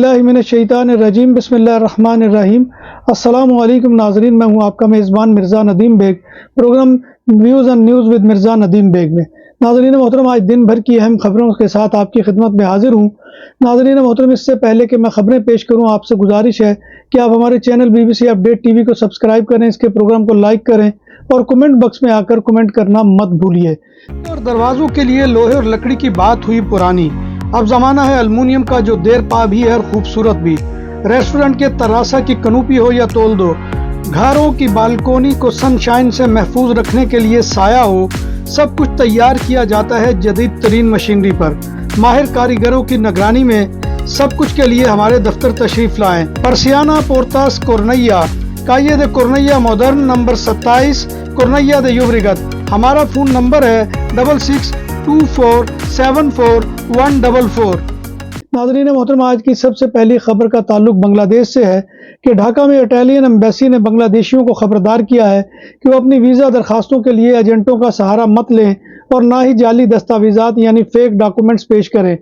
बिस्मिल्लाहिमिनश्शैतानिर्रजीम बिस्मिल्लाहिर्रहमानिर्रहीम। अस्सलामु अलैकुम नाज़रीन, मैं हूं आपका मेज़बान Mirza Nadeem Baig, program views and news with Mirza Nadeem Baig में। नाज़रीन मोहतरम, आज दिन भर की अहम खबरों के साथ आपकी खिदमत में हाजिर हूं। नाज़रीन मोहतरम, इससे पहले कि मैं खबरें पेश करूं, आपसे गुजारिश है कि आप हमारे चैनल BBC अपडेट TV को सब्सक्राइब करें, इसके प्रोग्राम को लाइक करें और कमेंट बॉक्स में आकर कमेंट करना मत भूलिए। और दरवाज़ों के लिए लोहे और लकड़ी की बात हुई पुरानी, अब ज़माना है अलमुनियम का, जो देर पा भी है और खूबसूरत भी। रेस्टोरेंट के तरासा की कनूपी हो या तोल दो, घरों की बालकोनी को सनशाइन से महफूज रखने के लिए साया हो, सब कुछ तैयार किया जाता है जदीद तरीन मशीनरी पर। माहिर कारीगरों की निगरानी में सब कुछ के लिए हमारे दफ्तर तशरीफ लाएं। परसियाना पोर्तास कोर्नैया, काये दे कोर्नैया मॉडर्न, नंबर 27 कोर्नैया दे युवरिगत। हमारा फ़ोन नंबर है 6624741144। नाज़रीन मोहतरम, आज की सबसे पहली खबर का ताल्लुक बांग्लादेश से है कि ढाका में इटालियन एम्बेसी ने बांग्लादेशियों को खबरदार किया है कि वो अपनी वीज़ा दरखास्तों के लिए एजेंटों का सहारा मत लें और ना ही जाली दस्तावेज़ात यानी फेक डॉक्यूमेंट्स पेश करें।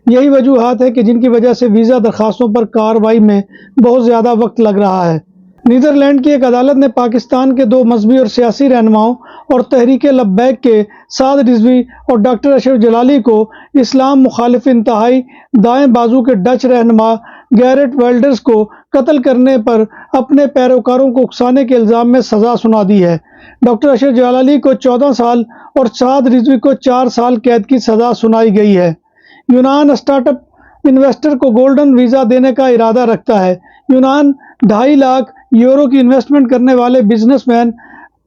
यही वजूहात है कि जिनकी वजह से वीज़ा दरखास्तों पर कार्रवाई में बहुत ज़्यादा वक्त लग रहा है। नीदरलैंड की एक अदालत ने पाकिस्तान के 2 मजहबी और सियासी रहनुमाओं और तहरीक लब्बैक के साद रिजवी और डॉक्टर अशरफ जलाली को इस्लाम मुखालिफ इंतहाई दाएं बाजू के डच रहनुमा गैरेट वेल्डर्स को कत्ल करने पर अपने पैरोकारों को उकसाने के इल्ज़ाम में सज़ा सुना दी है। डॉक्टर अशरफ जलाली को 14 साल और साद रिजवी को 4 साल कैद की सज़ा सुनाई गई है। यूनान स्टार्टअप इन्वेस्टर को गोल्डन वीज़ा देने का इरादा रखता है। यूनान 2.5 लाख यूरो की इन्वेस्टमेंट करने वाले बिजनेसमैन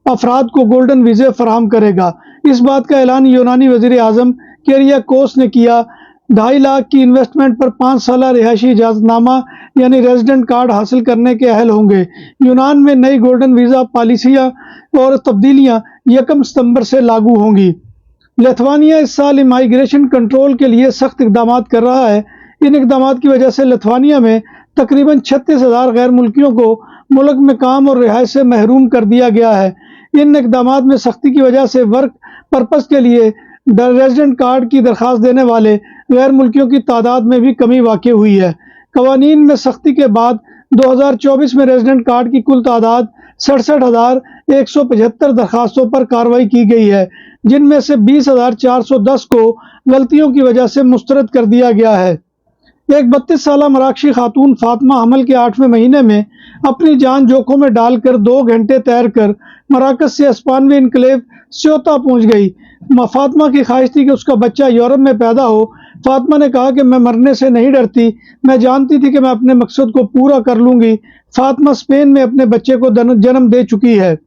अफराद को गोल्डन वीज़े फराहम करेगा। इस बात का ऐलान यूनानी वज़ीर आज़म किरियाकोस ने किया। 2.5 लाख की इन्वेस्टमेंट पर 5 साल रिहायशी इजाज़तनामा यानी रेजिडेंट कार्ड हासिल करने के अहल होंगे। यूनान में नई गोल्डन वीज़ा पॉलिसियाँ और तब्दीलियाँ 1 सितंबर से लागू होंगी। लिथुआनिया इस साल इमाइग्रेशन कंट्रोल के लिए सख्त इकदाम कर रहा है। इन इकदाम की वजह से लिथुआनिया में तकरीबन 36,000 गैर मुल्कियों को मुल्क में काम और रिहाइश से महरूम कर दिया गया है। इन इकदाम में सख्ती की वजह से वर्क पर्पस के लिए रेजिडेंट कार्ड की दरख्वास्त देने वाले गैर मुल्कियों की तादाद में भी कमी वाक़ई हुई है। कवानीन में सख्ती के बाद 2024 में रेजिडेंट कार्ड की कुल तादाद 67,175 दरखास्तों पर कार्रवाई की गई है, जिनमें से 20,410 को गलतियों की वजह से मुस्तरद कर दिया गया है। एक 32 साला मराकशी खातून फातिमा हमल के 8वें महीने में अपनी जान जोखों में डालकर 2 घंटे तैरकर मराकश से स्पेनवी इनक्लेव स्योता पहुंच गई। फातिमा की ख्वाहिश थी कि उसका बच्चा यूरोप में पैदा हो। फातिमा ने कहा कि मैं मरने से नहीं डरती, मैं जानती थी कि मैं अपने मकसद को पूरा कर लूंगी। फातिमा स्पेन में अपने बच्चे को जन्म दे चुकी है।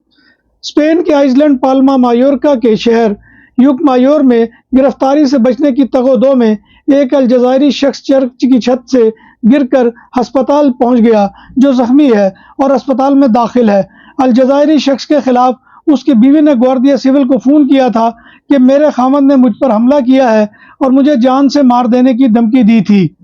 स्पेन के आइसलैंड पाल्मा मायोर्का के शहर युक मायोर में गिरफ्तारी से बचने की तगोदो में एक अलजायरी शख्स चर्च की छत से गिरकर अस्पताल पहुंच गया, जो जख्मी है और अस्पताल में दाखिल है। अलजायरी शख्स के खिलाफ उसकी बीवी ने ग्वार्डिया सिविल को फ़ोन किया था कि मेरे खामद ने मुझ पर हमला किया है और मुझे जान से मार देने की धमकी दी थी।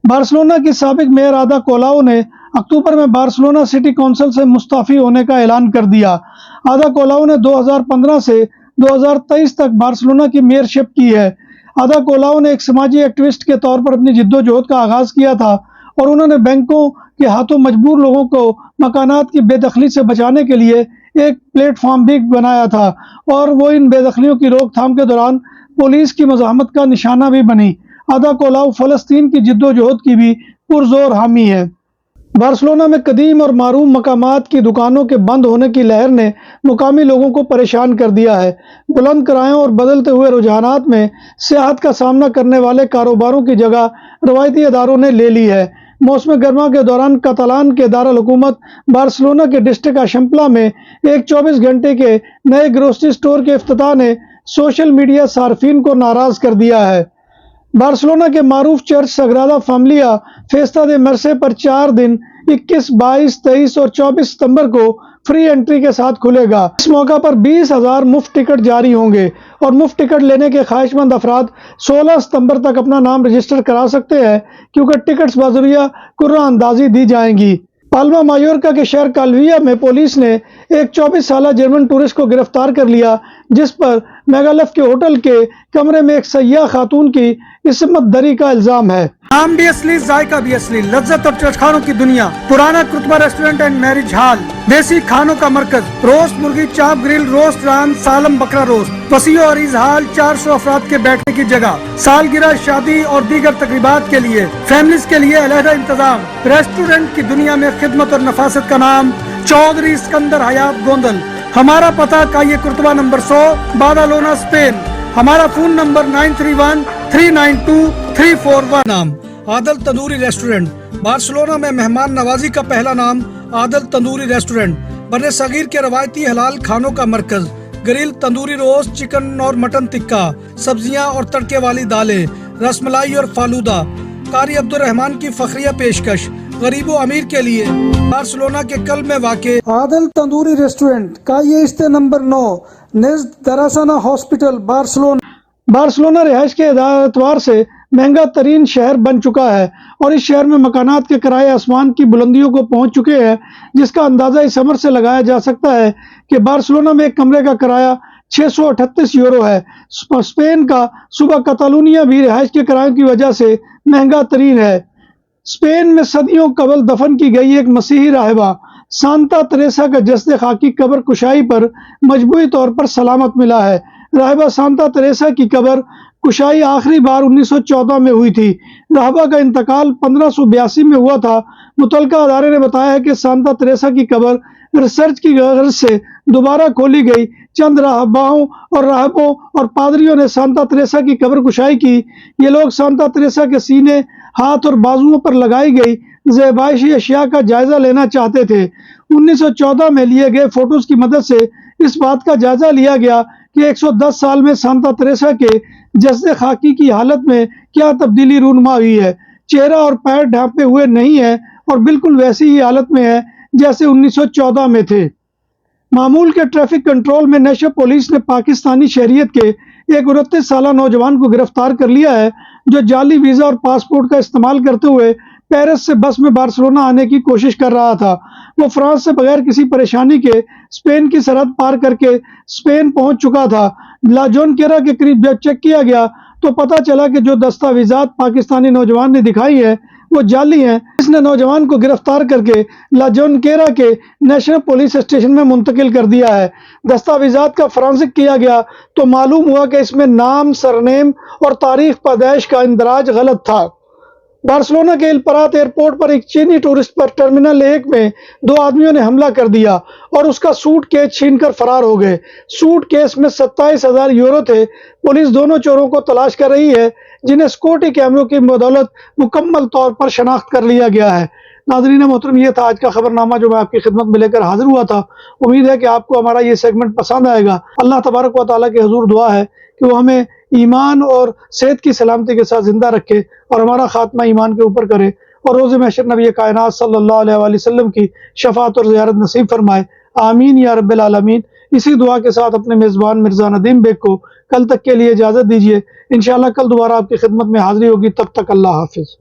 बार्सिलोना की साबिक मेयर आदा कोलाओ ने अक्टूबर में बार्सिलोना सिटी काउंसिल से मुस्ताफ़ी होने का ऐलान कर दिया। आदा कोलाओ ने 2015 से 2023 तक बार्सिलोना की मेयरशिप की है। आदा कोलाओ ने एक समाजी एक्टिविस्ट के तौर पर अपनी जिद्दोजहद का आगाज़ किया था और उन्होंने बैंकों के हाथों मजबूर लोगों को मकानात की बेदखली से बचाने के लिए एक प्लेटफॉर्म भी बनाया था और वो इन बेदखलियों की रोकथाम के दौरान पुलिस की मज़ाहमत का निशाना भी बनी। आदा कोलाओ फ़लस्तीन की जिद्दोजहद की भी पुरजोर हामी है। बार्सिलोना में कदीम और मारूम मकामात की दुकानों के बंद होने की लहर ने मुकामी लोगों को परेशान कर दिया है। बुलंद किरायों और बदलते हुए रुझानात में सियाहत का सामना करने वाले कारोबारों की जगह रवायती इदारों ने ले ली है। मौसम गर्मा के दौरान कतालान के दारुल हुकूमत बार्सिलोना के डिस्ट्रिक्ट अशम्पला में एक 24 घंटे के नए ग्रोसरी स्टोर के इफ्तिताह ने सोशल मीडिया सार्फिन को नाराज़ कर दिया है। बार्सिलोना के मारूफ चर्च सग्रादा फैमिलिया फेस्टा दे मरसे पर 4 दिन 21, 22, 23 और 24 सितंबर को फ्री एंट्री के साथ खुलेगा। इस मौका पर 20,000 मुफ्त टिकट जारी होंगे और मुफ्त टिकट लेने के ख्वाहिशमंद अफराद 16 सितंबर तक अपना नाम रजिस्टर करा सकते हैं, क्योंकि टिकट्स बाज़रिया कुर्रा अंदाजी दी जाएंगी। पाल्मा मायोर्का के शहर काल्विया में पुलिस ने ایک 24 سالہ جرمن ٹورسٹ کو گرفتار کر لیا، جس پر میگالف کے ہوٹل کے کمرے میں ایک سیاح خاتون کی عصمت دری کا الزام ہے۔ نام بھی اصلی، ذائقہ بھی اصلی، لذت اور چٹخانوں کی دنیا، پرانا کرتبہ ریسٹورنٹ اینڈ میرج ہال، دیسی کھانوں کا مرکز، روسٹ مرغی، چاپ گرل، روسٹ ران، سالم بکرا روسٹ، وسیع و عریض ہال، 400 افراد کے بیٹھنے کی جگہ، سالگرہ، شادی اور دیگر تقریبات کے لیے، فیملیز کے لیے علیحدہ انتظام۔ ریسٹورنٹ کی دنیا میں خدمت اور نفاست کا نام چودھری اسکندر حیات گوندل۔ ہمارا پتہ کائیے کرتبہ نمبر 100، بادالونہ، اسپین۔ ہمارا فون نمبر 9313923341۔ نام عادل تندوری ریسٹورنٹ، بارسلونا میں مہمان نوازی کا پہلا نام عادل تندوری ریسٹورنٹ، بر صغیر کے روایتی حلال کھانوں کا مرکز، گرل، تندوری روسٹ، چکن اور مٹن ٹکا، سبزیاں اور تڑکے والی دالیں، رس ملائی اور فالودہ، قاری عبد الرحمان کی فخریہ پیشکش، غریب و امیر کے لیے۔ بارسلونا کے قلب میں واقع عادل تندوری ریسٹورنٹ، کائیے استے نمبر 9، نزد دراسانہ ہاسپٹل، بارسلونا رہائش کے اعتبار سے مہنگا ترین شہر بن چکا ہے، اور اس شہر میں مکانات کے کرائے آسمان کی بلندیوں کو پہنچ چکے ہیں، جس کا اندازہ اس امر سے لگایا جا سکتا ہے کہ بارسلونا میں ایک کمرے کا کرایہ 638 یورو ہے۔ اسپین کا صوبہ کتالونیہ بھی رہائش کے کرایوں کی وجہ سے مہنگا ترین ہے۔ اسپین میں صدیوں قبل دفن کی گئی ایک مسیحی راہبہ سانتا تریسا کا جسد خاکی قبر کشائی پر مجموعی طور پر سلامت ملا ہے۔ راہبہ سانتا تریسا کی قبر کشائی آخری بار 1914 میں ہوئی تھی۔ راہبہ کا انتقال 1582 میں ہوا تھا۔ متعلقہ ادارے نے بتایا ہے کہ سانتا تریسا کی قبر ریسرچ کی غرض سے دوبارہ کھولی گئی۔ چند راہباؤں اور راہبوں اور پادریوں نے سانتا تریسا کی قبر کشائی کی۔ یہ لوگ سانتا تریسا کے سینے، ہاتھ اور بازوؤں پر لگائی گئی زیبائشی اشیاء کا جائزہ لینا چاہتے تھے۔ 1914 میں لیے گئے فوٹوز کی مدد سے اس بات کا جائزہ لیا گیا کہ 110 سال میں سانتا تریسا کے جسد خاکی کی حالت میں کیا تبدیلی رونما ہوئی ہے۔ چہرہ اور پیر ڈھانپے ہوئے نہیں ہیں اور بالکل ویسی ہی حالت میں ہے جیسے 1914 میں تھے۔ معمول کے ٹریفک کنٹرول میں نیشنل پولیس نے پاکستانی شہریت کے ایک 29 سالہ نوجوان کو گرفتار کر لیا ہے، جو جعلی ویزا اور پاسپورٹ کا استعمال کرتے ہوئے پیرس سے بس میں بارسلونا آنے کی کوشش کر رہا تھا۔ وہ فرانس سے بغیر کسی پریشانی کے اسپین کی سرحد پار کر کے اسپین پہنچ چکا تھا۔ لا جونکیرا کے قریب جب چیک کیا گیا تو پتہ چلا کہ جو دستاویزات پاکستانی نوجوان نے دکھائی ہیں وہ جعلی ہیں۔ اس نے نوجوان کو گرفتار کر کے لا جونکیرا کے نیشنل پولیس اسٹیشن میں منتقل کر دیا ہے۔ دستاویزات کا فرانسک کیا گیا تو معلوم ہوا کہ اس میں نام، سرنیم اور تاریخ پیدائش کا اندراج غلط تھا۔ بارسلونا کے الپرات ایئرپورٹ پر ایک چینی ٹورسٹ پر ٹرمینل 1 میں 2 آدمیوں نے حملہ کر دیا اور اس کا سوٹ کیس چھین کر فرار ہو گئے۔ سوٹ کیس میں 27,000 یورو تھے۔ پولیس دونوں چوروں کو تلاش کر رہی ہے، جنہیں سیکورٹی کیمروں کی بدولت مکمل طور پر شناخت کر لیا گیا ہے۔ ناظرین محترم، یہ تھا آج کا خبرنامہ جو میں آپ کی خدمت میں لے کر حاضر ہوا تھا۔ امید ہے کہ آپ کو ہمارا یہ سیگمنٹ پسند آئے گا۔ اللہ تبارک و تعالیٰ کے حضور دعا ہے کہ وہ ہمیں ایمان اور صحت کی سلامتی کے ساتھ زندہ رکھے اور ہمارا خاتمہ ایمان کے اوپر کرے، اور روز محشر نبی کائنات صلی اللہ علیہ وآلہ وسلم کی شفاعت اور زیارت نصیب فرمائے۔ آمین یا رب العالمین۔ اسی دعا کے ساتھ اپنے میزبان مرزا ندیم بیگ کو کل تک کے لیے اجازت دیجیے۔ انشاءاللہ کل دوبارہ آپ کی خدمت میں حاضری ہوگی۔ تب تک اللہ حافظ۔